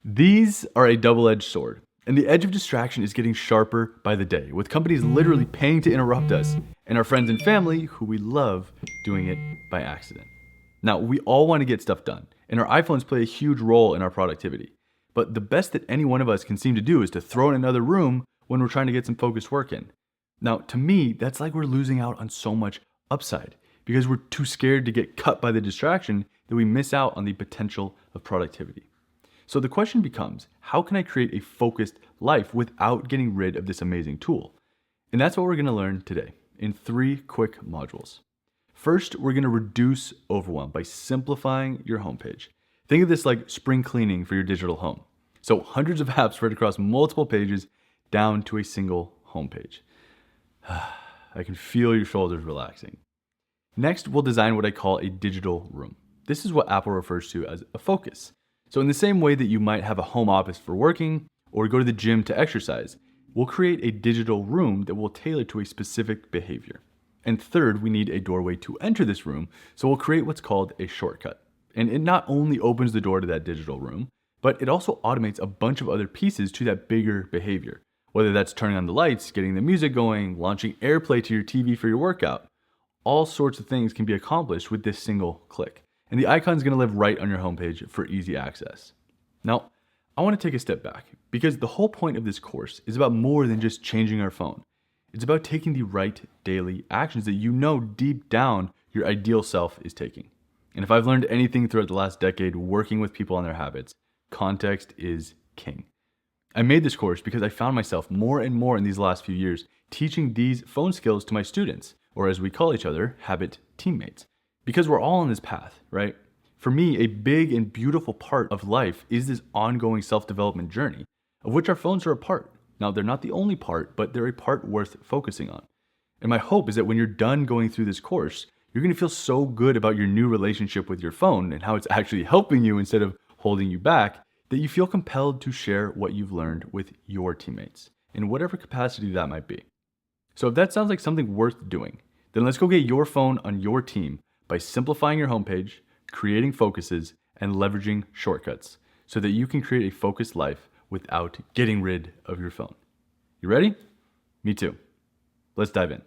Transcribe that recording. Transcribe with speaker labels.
Speaker 1: These are a double-edged sword, and the edge of distraction is getting sharper by the day, with companies literally paying to interrupt us, and our friends and family who we love doing it by accident. Now, we all want to get stuff done, and our iPhones play a huge role in our productivity. But the best that any one of us can seem to do is to throw in another room when we're trying to get some focused work in. Now, to me, that's like we're losing out on so much upside because we're too scared to get cut by the distraction that we miss out on the potential of productivity. So the question becomes, how can I create a focused life without getting rid of this amazing tool? And that's what we're going to learn today in 3 quick modules. First, we're going to reduce overwhelm by simplifying your homepage. Think of this like spring cleaning for your digital home. So hundreds of apps spread across multiple pages down to a single homepage. I can feel your shoulders relaxing. Next, we'll design what I call a digital room. This is what Apple refers to as a focus. So in the same way that you might have a home office for working or go to the gym to exercise, we'll create a digital room that will tailor to a specific behavior. And third, we need a doorway to enter this room, so we'll create what's called a shortcut. And it not only opens the door to that digital room, but it also automates a bunch of other pieces to that bigger behavior. Whether that's turning on the lights, getting the music going, launching AirPlay to your TV for your workout, all sorts of things can be accomplished with this single click. And the icon is going to live right on your homepage for easy access. Now, I want to take a step back because the whole point of this course is about more than just changing our phone. It's about taking the right daily actions that you know deep down your ideal self is taking. And if I've learned anything throughout the last decade working with people on their habits, context is king. I made this course because I found myself more and more in these last few years teaching these phone skills to my students, or as we call each other, habit teammates. Because we're all on this path, right? For me, a big and beautiful part of life is this ongoing self-development journey, of which our phones are a part. Now, they're not the only part, but they're a part worth focusing on. And my hope is that when you're done going through this course, you're going to feel so good about your new relationship with your phone and how it's actually helping you instead of holding you back, that you feel compelled to share what you've learned with your teammates, in whatever capacity that might be. So if that sounds like something worth doing, then let's go get your phone on your team by simplifying your homepage, creating focuses, and leveraging shortcuts so that you can create a focused life without getting rid of your phone. You ready? Me too. Let's dive in.